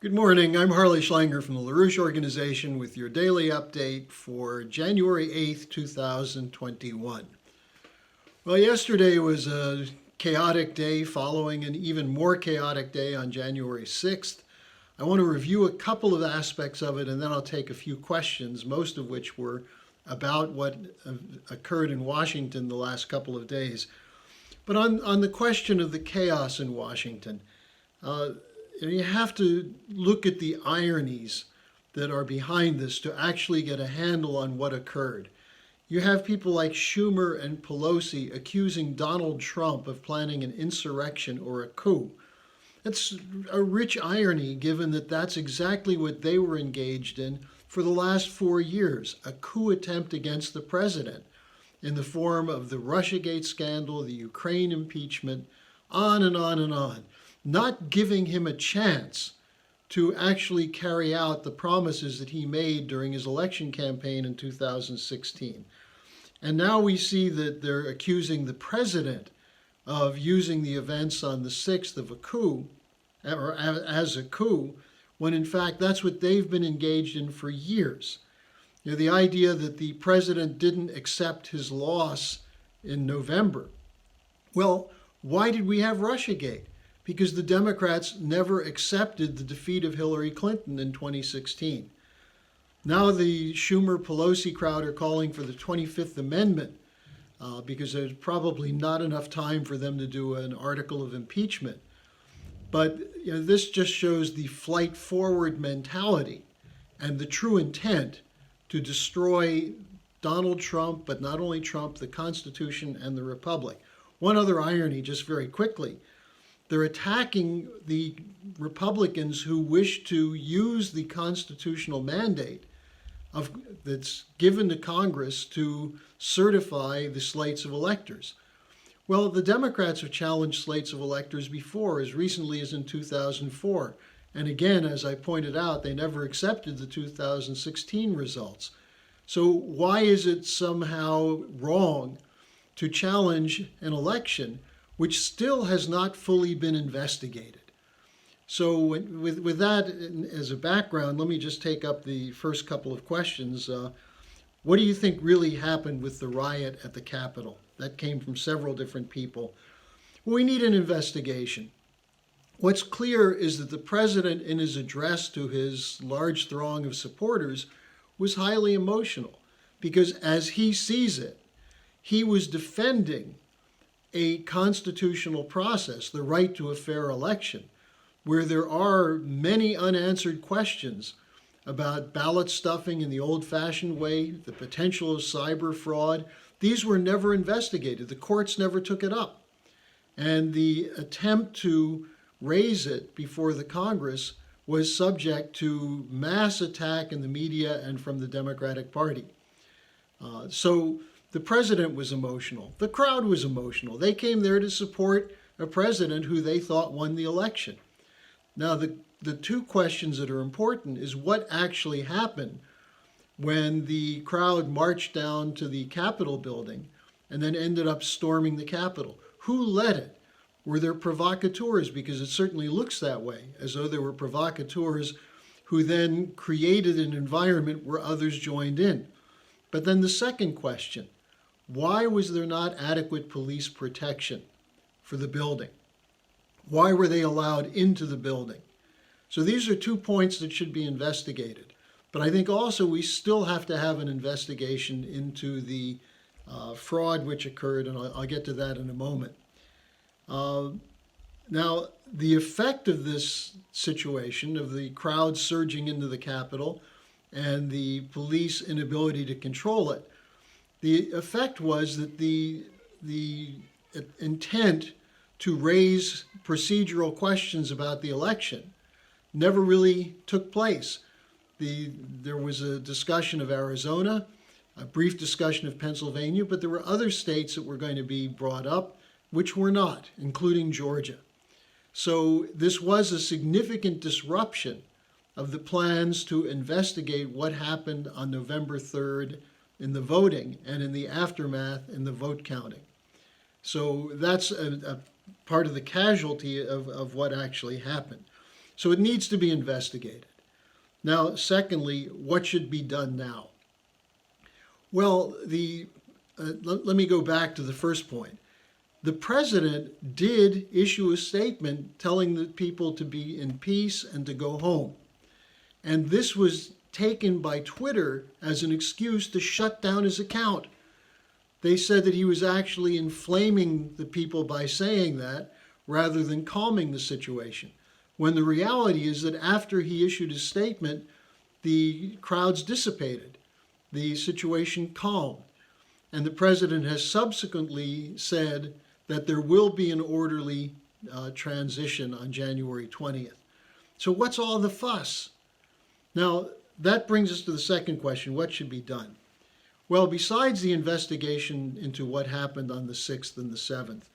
Good morning. I'm Harley Schlanger from the LaRouche organization with your daily update for January 8th, 2021. Well, yesterday was a chaotic day following an even more chaotic day on January 6th. I want to review a couple of aspects of it and then I'll take a few questions, most of which were about what occurred in Washington the last couple of days. But on the question of the chaos in Washington, you have to look at the ironies that are behind this to actually get a handle on what occurred. You have people like Schumer and Pelosi accusing Donald Trump of planning an insurrection or a coup. That's a rich irony given that that's exactly what they were engaged in for the last 4 years, a coup attempt against the president in the form of the Russiagate scandal, the Ukraine impeachment, on and on and on, not giving him a chance to actually carry out the promises that he made during his election campaign in 2016. And now we see that they're accusing the president of using the events on the 6th of a coup, or as a coup, when in fact that's what they've been engaged in for years. You know, the idea that the president didn't accept his loss in November. Well, why did we have Russiagate? Because the Democrats never accepted the defeat of Hillary Clinton in 2016. Now the Schumer-Pelosi crowd are calling for the 25th Amendment because there's probably not enough time for them to do an article of impeachment. But this just shows the flight forward mentality and the true intent to destroy Donald Trump, but not only Trump, the Constitution and the Republic. One other irony, just very quickly. They're attacking the Republicans who wish to use the constitutional mandate that's given to Congress to certify the slates of electors. Well, the Democrats have challenged slates of electors before, as recently as in 2004. And again, as I pointed out, they never accepted the 2016 results. So why is it somehow wrong to challenge an election which still has not fully been investigated? So with that as a background, let me just take up the first couple of questions. What do you think really happened with the riot at the Capitol? That came from several different people. Well, we need an investigation. What's clear is that the president, in his address to his large throng of supporters, was highly emotional because as he sees it, he was defending a constitutional process, the right to a fair election, where there are many unanswered questions about ballot stuffing in the old-fashioned way, the potential of cyber fraud. These were never investigated. The courts never took it up. And the attempt to raise it before the Congress was subject to mass attack in the media and from the Democratic Party. So the president was emotional. The crowd was emotional. They came there to support a president who they thought won the election. Now, the two questions that are important is what actually happened when the crowd marched down to the Capitol building and then ended up storming the Capitol. Who led it? Were there provocateurs? Because it certainly looks that way, as though there were provocateurs who then created an environment where others joined in. But then the second question, why was there not adequate police protection for the building? Why were they allowed into the building? So these are 2 points that should be investigated. But I think also we still have to have an investigation into the fraud which occurred, and I'll get to that in a moment. Now, the effect of this situation, of the crowd surging into the Capitol and the police inability to control it, the effect was that the intent to raise procedural questions about the election never really took place. There was a discussion of Arizona, a brief discussion of Pennsylvania, but there were other states that were going to be brought up, which were not, including Georgia. So this was a significant disruption of the plans to investigate what happened on November 3rd in the voting and in the aftermath in the vote counting. So that's a part of the casualty of what actually happened. So it needs to be investigated. Now, secondly, what should be done now? Well, let me go back to the first point. The president did issue a statement telling the people to be in peace and to go home. And this was taken by Twitter as an excuse to shut down his account. They said that he was actually inflaming the people by saying that rather than calming the situation. When the reality is that after he issued his statement, the crowds dissipated. The situation calmed. And the president has subsequently said that there will be an orderly transition on January 20th. So what's all the fuss? Now, that brings us to the second question: what should be done? Well, besides the investigation into what happened on the 6th and the 7th,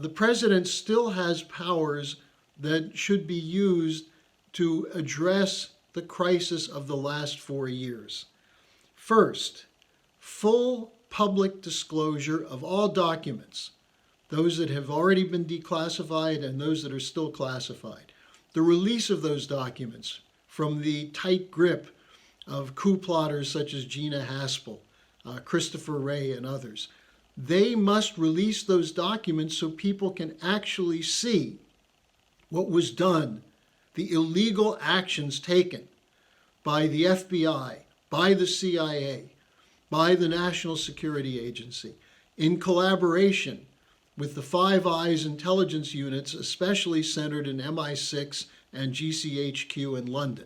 the president still has powers that should be used to address the crisis of the last 4 years. First, full public disclosure of all documents, those that have already been declassified and those that are still classified. The release of those documents from the tight grip of coup plotters such as Gina Haspel, Christopher Wray, and others. They must release those documents so people can actually see what was done, the illegal actions taken by the FBI, by the CIA, by the National Security Agency, in collaboration with the Five Eyes intelligence units, especially centered in MI6 and GCHQ in London.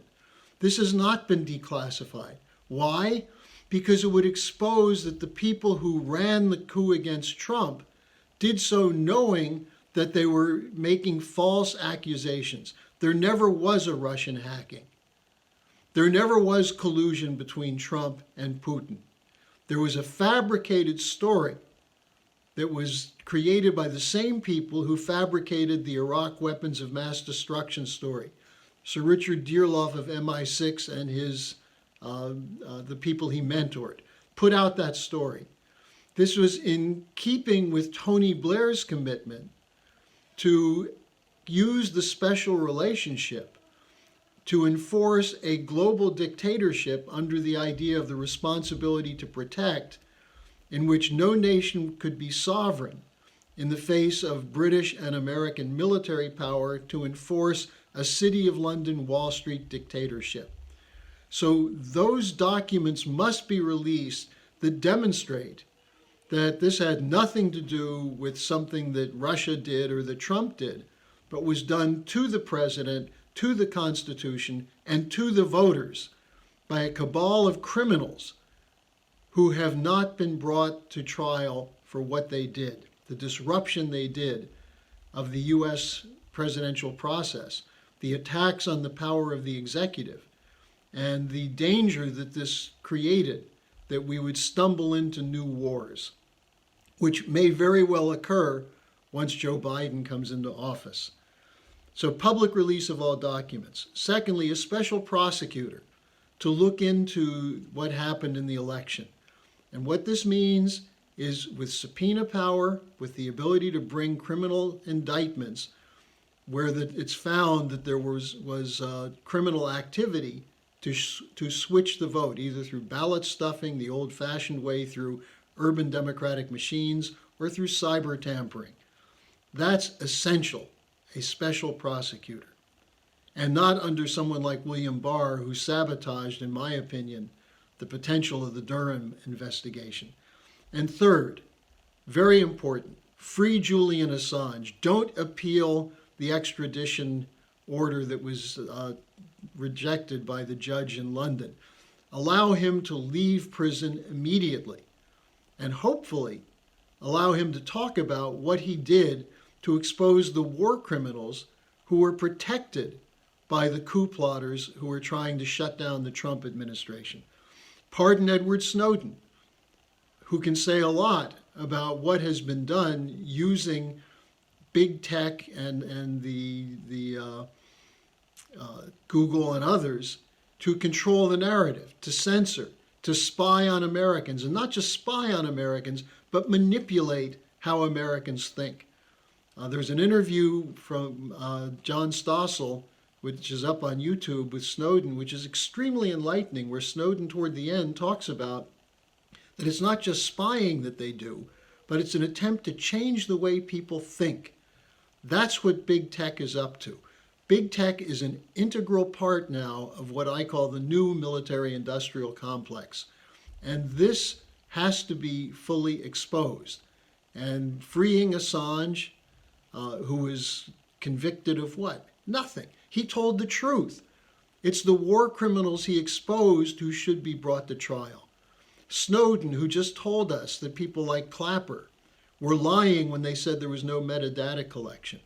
This has not been declassified. Why? Because it would expose that the people who ran the coup against Trump did so knowing that they were making false accusations. There never was a Russian hacking. There never was collusion between Trump and Putin. There was a fabricated story that was created by the same people who fabricated the Iraq weapons of mass destruction story. Sir Richard Dearlove of MI6 and the people he mentored put out that story. This was in keeping with Tony Blair's commitment to use the special relationship to enforce a global dictatorship under the idea of the responsibility to protect, in which no nation could be sovereign in the face of British and American military power to enforce a City of London, Wall Street dictatorship. So those documents must be released that demonstrate that this had nothing to do with something that Russia did or that Trump did, but was done to the president, to the Constitution, and to the voters by a cabal of criminals who have not been brought to trial for what they did, the disruption they did of the U.S. presidential process, the attacks on the power of the executive, and the danger that this created, that we would stumble into new wars, which may very well occur once Joe Biden comes into office. So public release of all documents. Secondly, a special prosecutor to look into what happened in the election. And what this means is, with subpoena power, with the ability to bring criminal indictments where it's found that there was criminal activity, to switch the vote, either through ballot stuffing, the old-fashioned way, through urban democratic machines, or through cyber tampering. That's essential, a special prosecutor, and not under someone like William Barr, who sabotaged, in my opinion, the potential of the Durham investigation. And third, very important, free Julian Assange. Don't appeal the extradition order that was rejected by the judge in London. Allow him to leave prison immediately, and hopefully allow him to talk about what he did to expose the war criminals who were protected by the coup plotters who were trying to shut down the Trump administration. Pardon Edward Snowden, who can say a lot about what has been done using big tech and the Google and others to control the narrative, to censor, to spy on Americans, and not just spy on Americans, but manipulate how Americans think. There's an interview from John Stossel which is up on YouTube with Snowden, which is extremely enlightening, where Snowden toward the end talks about that it's not just spying that they do, but it's an attempt to change the way people think. That's what big tech is up to. Big tech is an integral part now of what I call the new military-industrial complex. And this has to be fully exposed. And freeing Assange, who is convicted of what? Nothing. He told the truth. It's the war criminals he exposed who should be brought to trial. Snowden, who just told us that people like Clapper were lying when they said there was no metadata collection.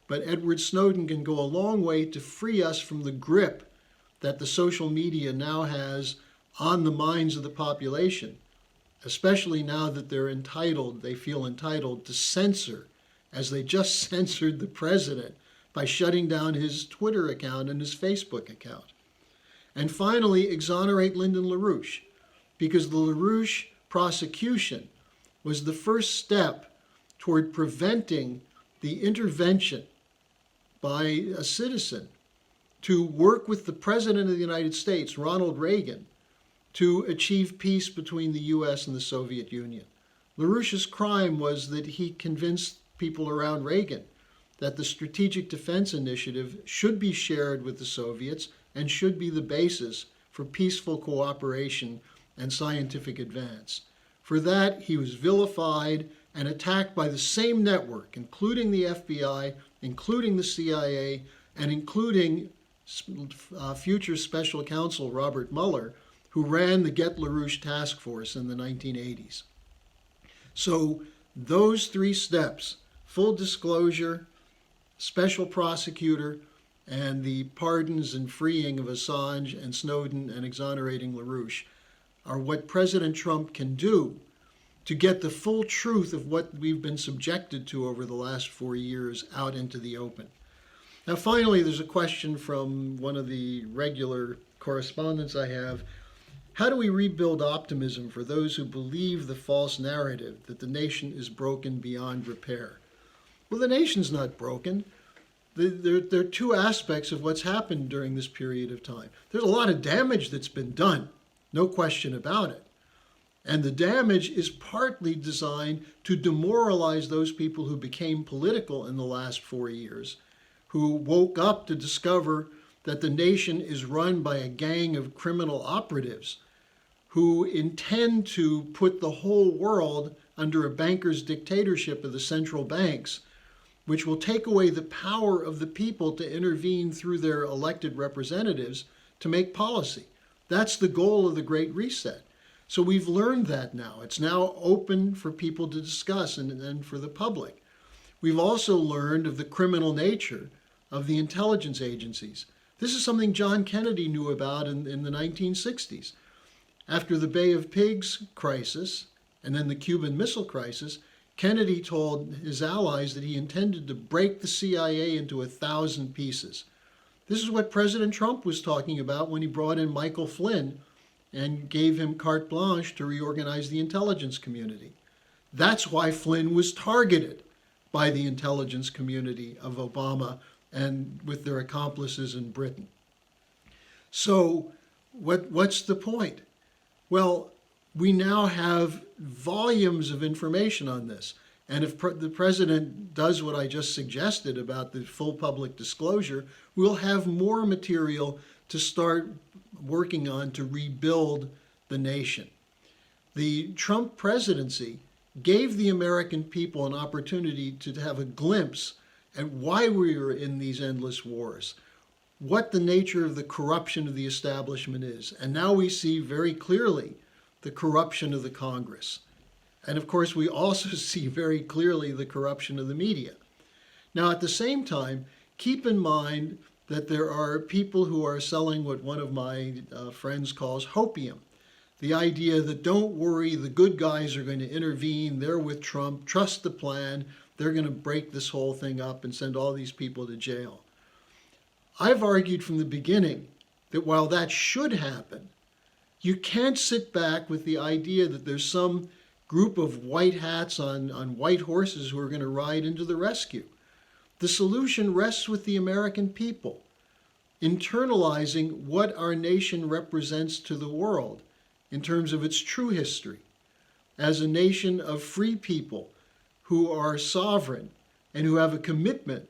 But Edward Snowden can go a long way to free us from the grip that the social media now has on the minds of the population, especially now that they feel entitled to censor, as they just censored the president by shutting down his Twitter account and his Facebook account. And finally, exonerate Lyndon LaRouche, because the LaRouche prosecution was the first step toward preventing the intervention by a citizen to work with the President of the United States, Ronald Reagan, to achieve peace between the U.S. and the Soviet Union. LaRouche's crime was that he convinced people around Reagan that the Strategic Defense Initiative should be shared with the Soviets and should be the basis for peaceful cooperation and scientific advance. For that, he was vilified and attacked by the same network, including the FBI, including the CIA, and including future special counsel Robert Mueller, who ran the Get LaRouche task force in the 1980s. So those three steps, full disclosure, special prosecutor, and the pardons and freeing of Assange and Snowden and exonerating LaRouche, are what President Trump can do to get the full truth of what we've been subjected to over the last 4 years out into the open. Now, finally, there's a question from one of the regular correspondents I have. How do we rebuild optimism for those who believe the false narrative that the nation is broken beyond repair? Well, the nation's not broken. There are two aspects of what's happened during this period of time. There's a lot of damage that's been done, no question about it. And the damage is partly designed to demoralize those people who became political in the last 4 years, who woke up to discover that the nation is run by a gang of criminal operatives who intend to put the whole world under a banker's dictatorship of the central banks, which will take away the power of the people to intervene through their elected representatives to make policy. That's the goal of the Great Reset. So we've learned that now. It's now open for people to discuss and for the public. We've also learned of the criminal nature of the intelligence agencies. This is something John Kennedy knew about in the 1960s. After the Bay of Pigs crisis and then the Cuban Missile Crisis, Kennedy told his allies that he intended to break the CIA into 1,000 pieces. This is what President Trump was talking about when he brought in Michael Flynn and gave him carte blanche to reorganize the intelligence community. That's why Flynn was targeted by the intelligence community of Obama and with their accomplices in Britain. So what's the point? Well, we now have volumes of information on this. And if the president does what I just suggested about the full public disclosure, we'll have more material to start working on to rebuild the nation. The Trump presidency gave the American people an opportunity to have a glimpse at why we are in these endless wars, what the nature of the corruption of the establishment is. And now we see very clearly the corruption of the Congress. And of course, we also see very clearly the corruption of the media. Now, at the same time, keep in mind that there are people who are selling what one of my friends calls hopium. The idea that don't worry, the good guys are going to intervene, they're with Trump, trust the plan, they're going to break this whole thing up and send all these people to jail. I've argued from the beginning that while that should happen, you can't sit back with the idea that there's some group of white hats on white horses who are going to ride into the rescue. The solution rests with the American people. internalizing what our nation represents to the world in terms of its true history as a nation of free people who are sovereign and who have a commitment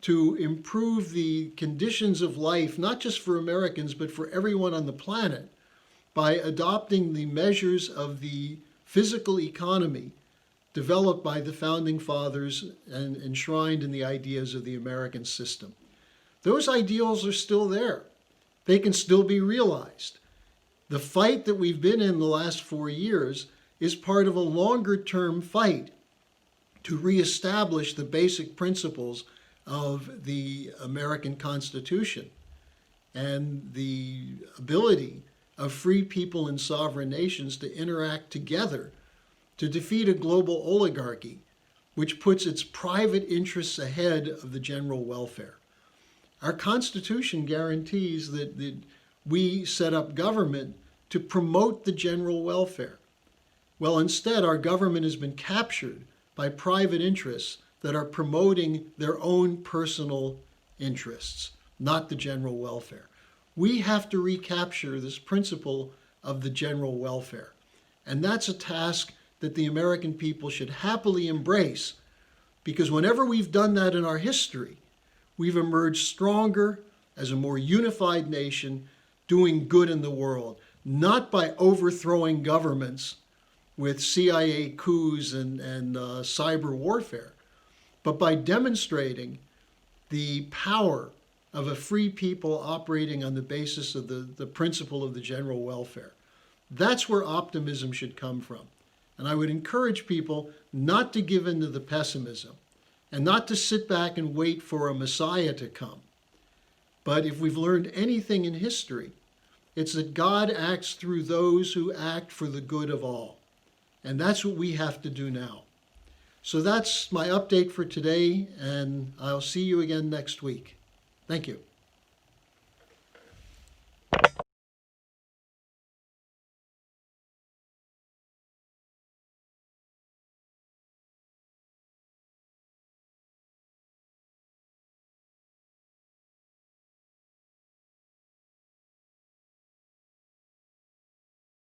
to improve the conditions of life, not just for Americans, but for everyone on the planet, by adopting the measures of the physical economy developed by the Founding Fathers and enshrined in the ideas of the American system. Those ideals are still there. They can still be realized. The fight that we've been in the last 4 years is part of a longer-term fight to reestablish the basic principles of the American Constitution and the ability of free people and sovereign nations to interact together to defeat a global oligarchy which puts its private interests ahead of the general welfare. Our Constitution guarantees that we set up government to promote the general welfare. Well, instead, our government has been captured by private interests that are promoting their own personal interests, not the general welfare. We have to recapture this principle of the general welfare. And that's a task that the American people should happily embrace, because whenever we've done that in our history, we've emerged stronger as a more unified nation, doing good in the world, not by overthrowing governments with CIA coups and cyber warfare, but by demonstrating the power of a free people operating on the basis of the principle of the general welfare. That's where optimism should come from. And I would encourage people not to give in to the pessimism and not to sit back and wait for a Messiah to come. But if we've learned anything in history, it's that God acts through those who act for the good of all. And that's what we have to do now. So that's my update for today, and I'll see you again next week. Thank you.